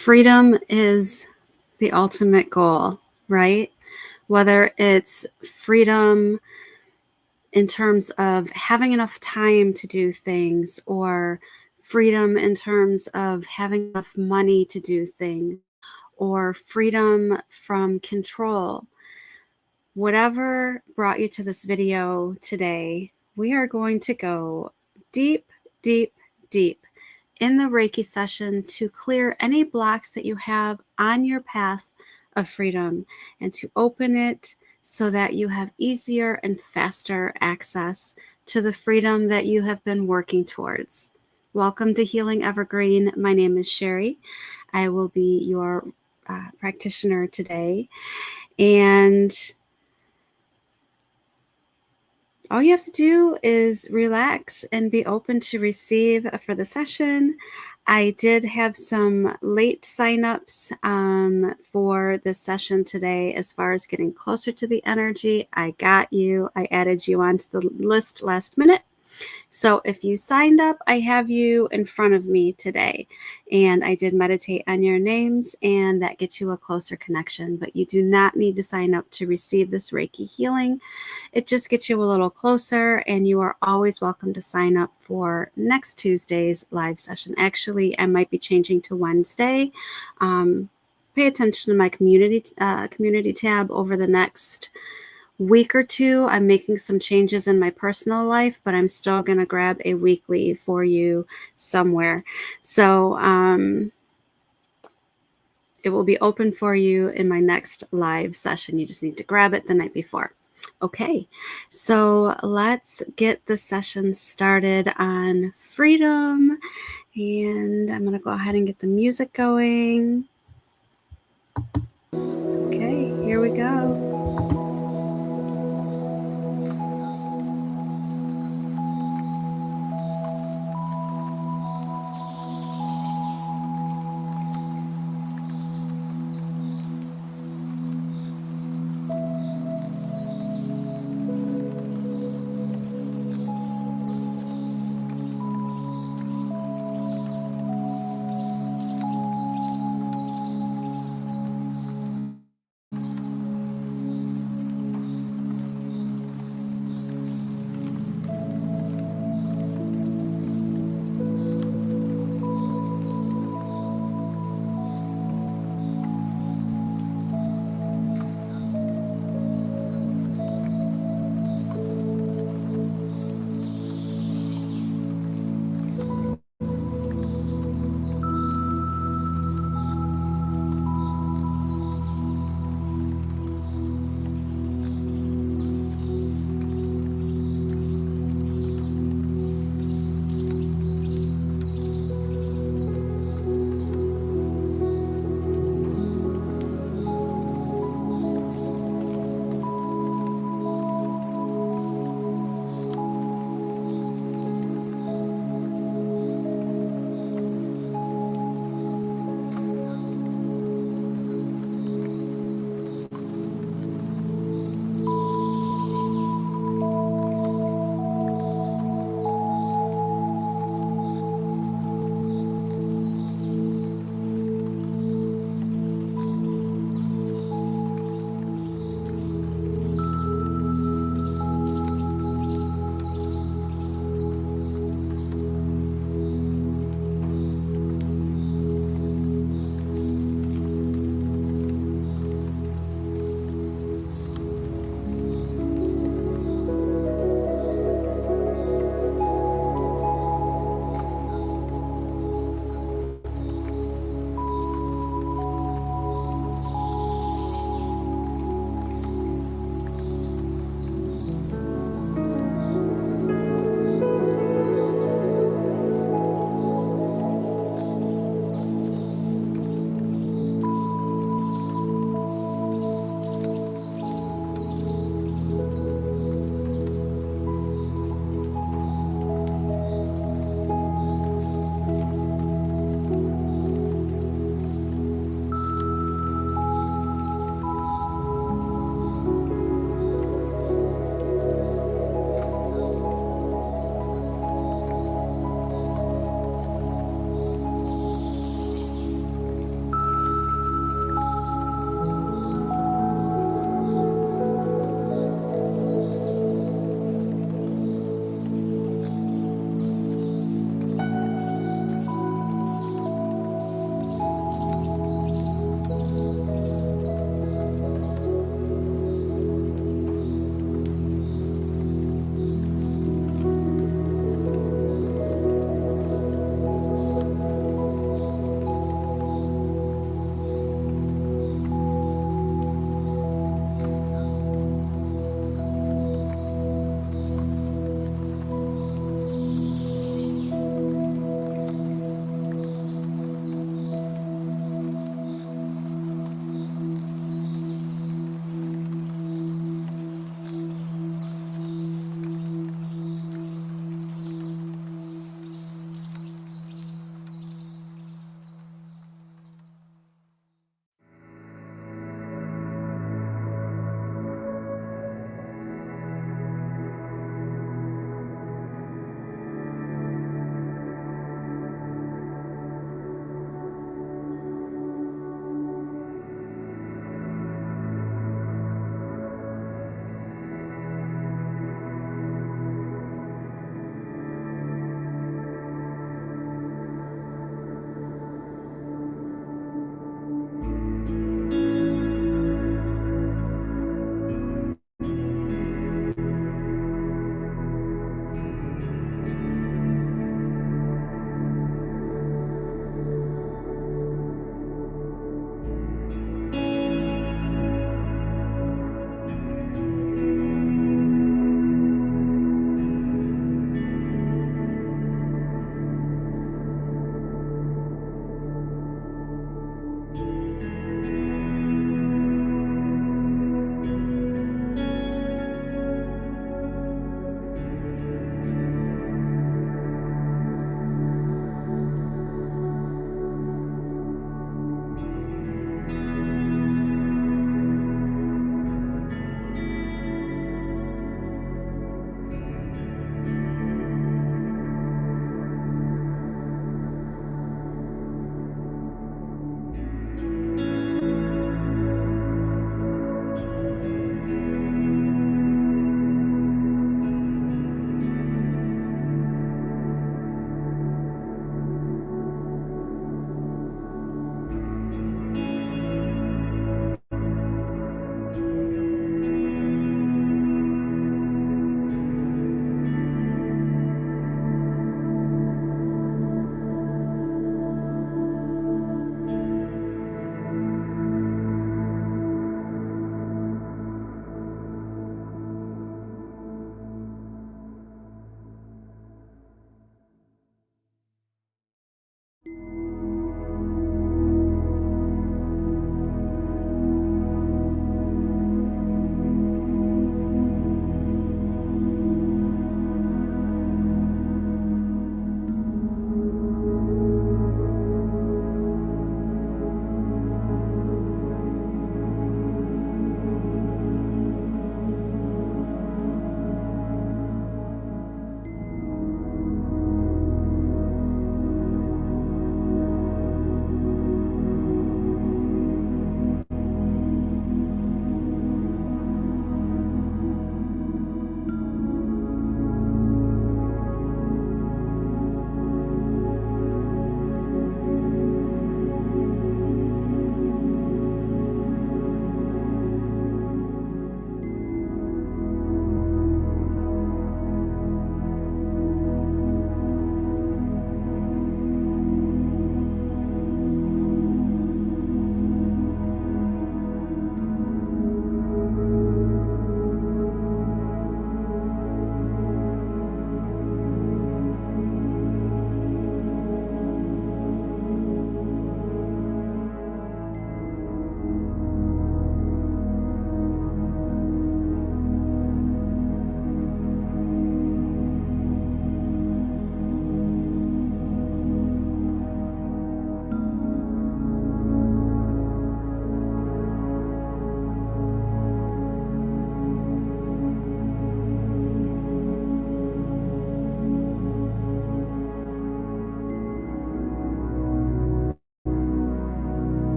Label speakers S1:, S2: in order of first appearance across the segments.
S1: freedom is the ultimate goal, right? Whether it's freedom in terms of having enough time to do things, or freedom in terms of having enough money to do things, or freedom from control. Whatever brought you to this video today, we are going to go deep, deep, deep in the Reiki session to clear any blocks that you have on your path of freedom and to open it so that you have easier and faster access to the freedom that you have been working towards. Welcome to Healing Evergreen. My name is Sherry. I will be your practitioner today. And all you have to do is relax and be open to receive for the session. I did have some late signups for this session today as far as getting closer to the energy. I got you. I added you onto the list last minute. So if you signed up, I have you in front of me today. And I did meditate on your names, and that gets you a closer connection. But you do not need to sign up to receive this Reiki healing. It just gets you a little closer, and you are always welcome to sign up for next Tuesday's live session. Actually, I might be changing to Wednesday. Pay attention to my community tab over the next week or two. I'm making some changes in my personal life, but I'm still going to grab a weekly for you somewhere. So it will be open for you in my next live session. You just need to grab it the night before. Okay, so let's get the session started on freedom. And I'm going to go ahead and get the music going. Okay, here we go.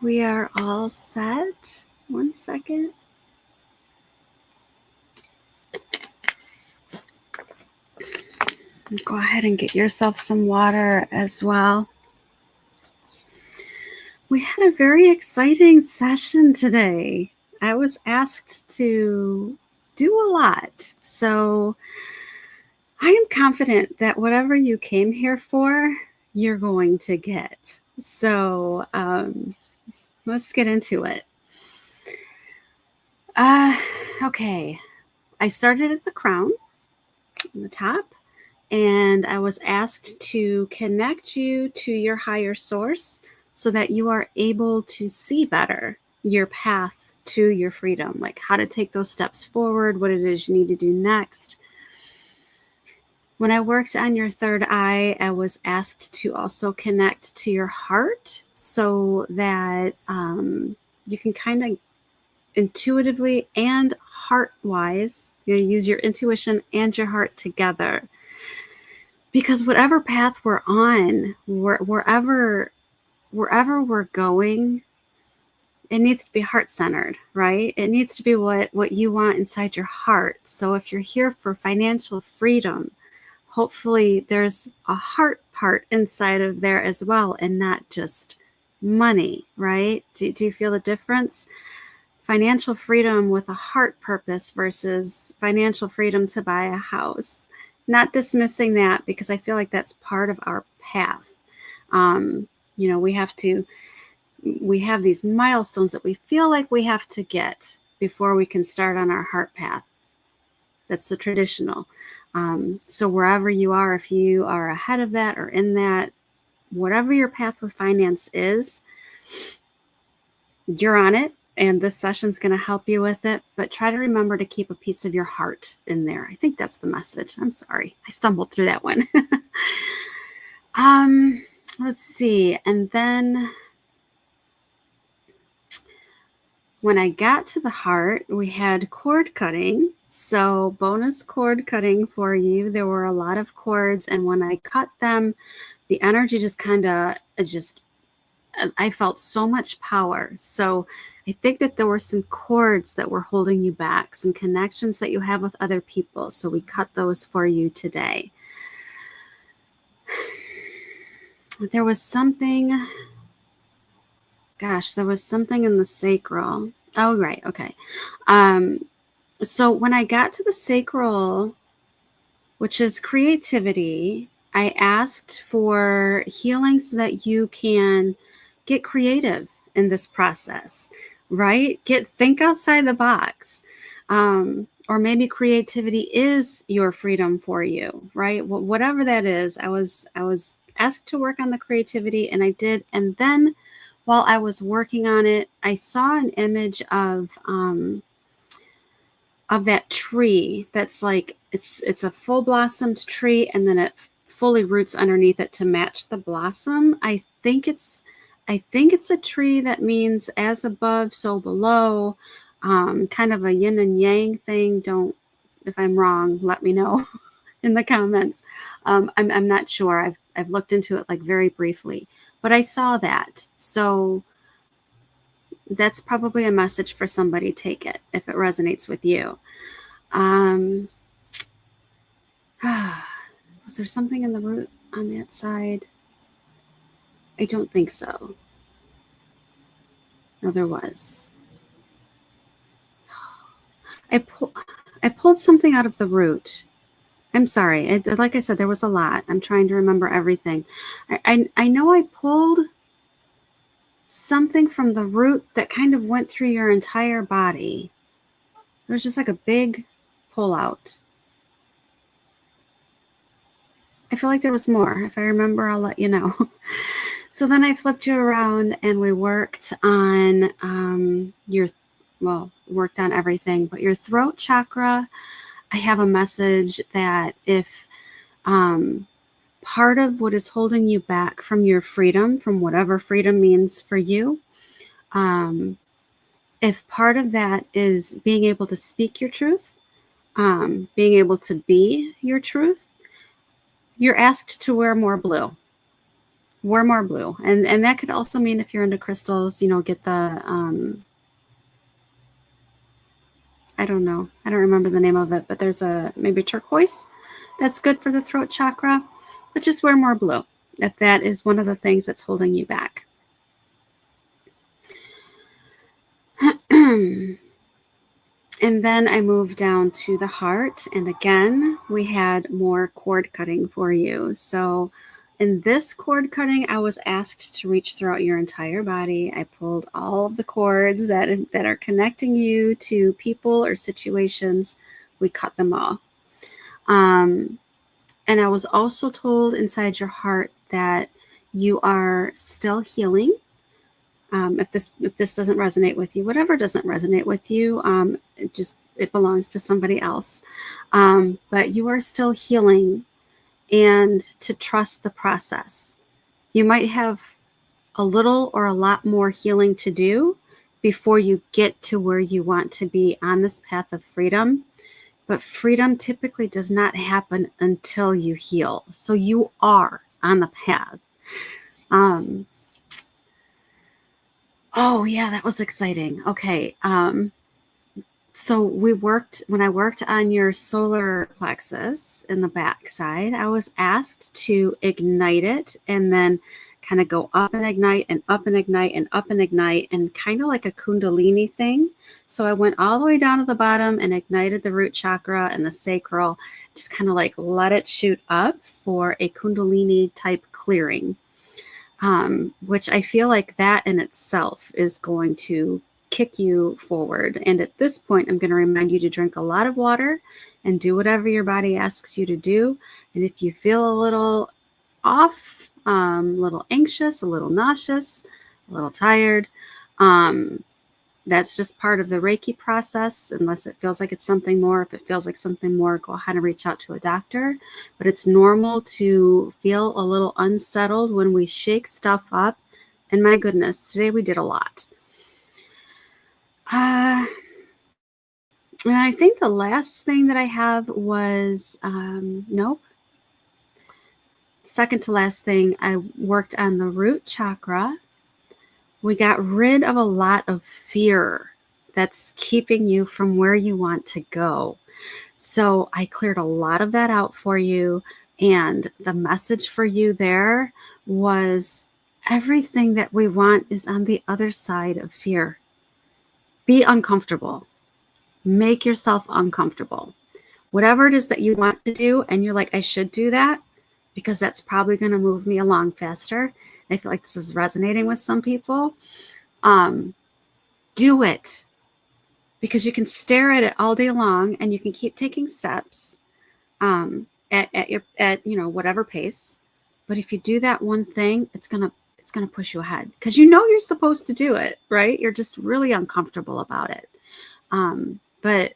S1: We are all set. 1 second. Go ahead and get yourself some water as well. We had a very exciting session today. I was asked to do a lot. So I am confident that whatever you came here for, you're going to get. So let's get into it. Okay. I started at the crown on the top, and I was asked to connect you to your higher source so that you are able to see better your path to your freedom, like how to take those steps forward, what it is you need to do next. When I worked on your third eye, I was asked to also connect to your heart so that you can kind of intuitively and heart-wise, use your intuition and your heart together. Because whatever path we're on, wherever we're going, it needs to be heart-centered, right? It needs to be what you want inside your heart. So if you're here for financial freedom, hopefully there's a heart part inside of there as well, and not just money, right? Do you feel the difference? Financial freedom with a heart purpose versus financial freedom to buy a house. Not dismissing that, because I feel like that's part of our path. We have these milestones that we feel like we have to get before we can start on our heart path. That's the traditional. So wherever you are, if you are ahead of that or in that, whatever your path with finance is, you're on it. And this session's going to help you with it. But try to remember to keep a piece of your heart in there. I think that's the message. I'm sorry. I stumbled through that one. Let's see. And then when I got to the heart, we had cord cutting. So bonus cord cutting for you. There were a lot of cords. And when I cut them, the energy just I felt so much power. So I think that there were some cords that were holding you back, some connections that you have with other people. So we cut those for you today. There was something in the sacral. Oh, right. Okay. So when I got to the sacral, which is creativity, I asked for healing so that you can get creative in this process, right? Think outside the box. Or maybe creativity is your freedom for you, right? Whatever that is, I was asked to work on the creativity, and I did. And then while I was working on it, I saw an image of that tree that's like, it's a full blossomed tree, and then it fully roots underneath it to match the blossom. I think it's a tree that means as above, so below, kind of a yin and yang thing. If I'm wrong, let me know in the comments. I'm not sure. I've looked into it like very briefly, but I saw that. So that's probably a message for somebody. Take it if it resonates with you. Was there something in the root on that side? I don't think so. No, there was. I pulled something out of the root. I'm sorry. Like I said, there was a lot. I'm trying to remember everything. I know I pulled something from the root that kind of went through your entire body. It was just like a big pull out. I feel like there was more. If I remember, I'll let you know. So then I flipped you around, and we worked on worked on everything, but your throat chakra. I have a message that if part of what is holding you back from your freedom, from whatever freedom means for you, if part of that is being able to speak your truth, being able to be your truth, you're asked to wear more blue. wear more blue. And that could also mean if you're into crystals, you know, get the, I don't know. I don't remember the name of it, but there's a maybe turquoise that's good for the throat chakra. But just wear more blue if that is one of the things that's holding you back. And then I moved down to the heart. And again, we had more cord cutting for you. So in this cord cutting, I was asked to reach throughout your entire body. I pulled all of the cords that are connecting you to people or situations. We cut them all. And I was also told inside your heart that you are still healing. If this doesn't resonate with you, whatever doesn't resonate with you, it belongs to somebody else. But you are still healing, and to trust the process. You might have a little or a lot more healing to do before you get to where you want to be on this path of freedom. But freedom typically does not happen until you heal. So you are on the path. Oh yeah, that was exciting. Okay. So when I worked on your solar plexus in the back side, I was asked to ignite it and then kind of go up and ignite and up and ignite and up and ignite, and kind of like a kundalini thing. So I went all the way down to the bottom and ignited the root chakra and the sacral, just kind of like let it shoot up for a kundalini type clearing. Which I feel like that in itself is going to kick you forward. And at this point, I'm going to remind you to drink a lot of water and do whatever your body asks you to do. And if you feel a little off, a little anxious, a little nauseous, a little tired, that's just part of the Reiki process, unless it feels like it's something more. If it feels like something more, go ahead and reach out to a doctor. But it's normal to feel a little unsettled when we shake stuff up. And my goodness, today we did a lot. And I think the last thing that I have was, nope. Second to last thing, I worked on the root chakra. We got rid of a lot of fear that's keeping you from where you want to go. So I cleared a lot of that out for you. And the message for you there was everything that we want is on the other side of fear. Be uncomfortable. Make yourself uncomfortable. Whatever it is that you want to do, and you're like, I should do that because that's probably going to move me along faster. I feel like this is resonating with some people. Do it, because you can stare at it all day long and you can keep taking steps at whatever pace. But if you do that one thing, it's gonna push you ahead, because you know you're supposed to do it, right? You're just really uncomfortable about it. But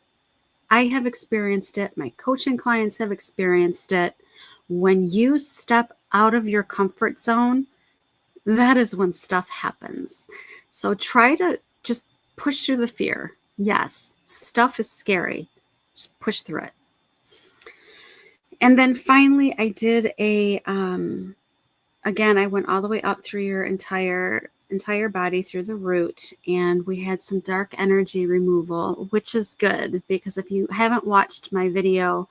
S1: I have experienced it. My coaching clients have experienced it. When you step out of your comfort zone, that is when stuff happens. So try to just push through the fear. Yes, stuff is scary. Just push through it. And then finally, I did again, I went all the way up through your entire body through the root, and we had some dark energy removal, which is good, because if you haven't watched my video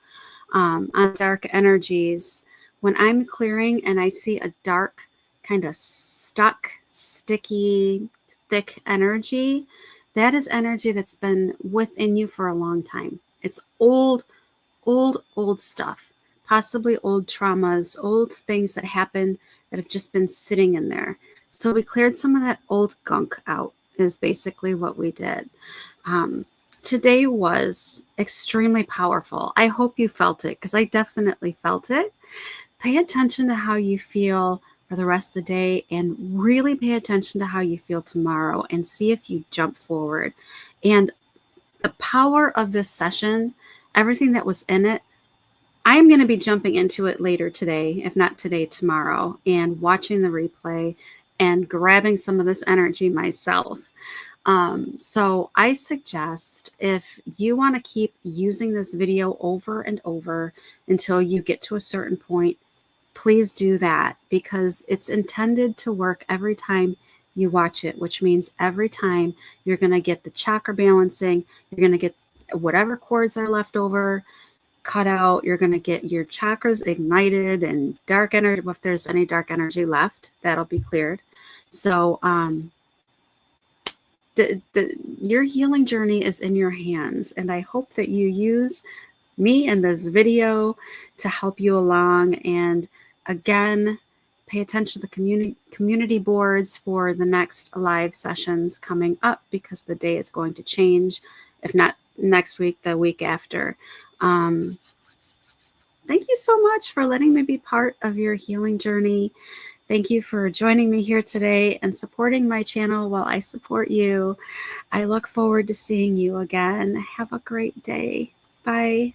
S1: on dark energies, when I'm clearing and I see a dark, kind of stuck, sticky, thick energy, that is energy that's been within you for a long time. It's old stuff, possibly old traumas, old things that happened that have just been sitting in there. So we cleared some of that old gunk out, is basically what we did. Today was extremely powerful. I hope you felt it, because I definitely felt it. Pay attention to how you feel for the rest of the day, and really pay attention to how you feel tomorrow, and see if you jump forward. And the power of this session, everything that was in it, I'm going to be jumping into it later today, if not today, tomorrow, and watching the replay and grabbing some of this energy myself. So I suggest, if you want to keep using this video over and over until you get to a certain point, please do that, because it's intended to work every time you watch it, which means every time you're going to get the chakra balancing, you're going to get whatever cords are left over cut out, you're going to get your chakras ignited, and dark energy, if there's any dark energy left, that'll be cleared. So your healing journey is in your hands, and I hope that you use me in this video to help you along. And again, pay attention to the community boards for the next live sessions coming up, because the day is going to change, if not next week, the week after. Thank you so much for letting me be part of your healing journey. Thank you for joining me here today and supporting my channel while I support you. I look forward to seeing you again. Have a great day. Bye.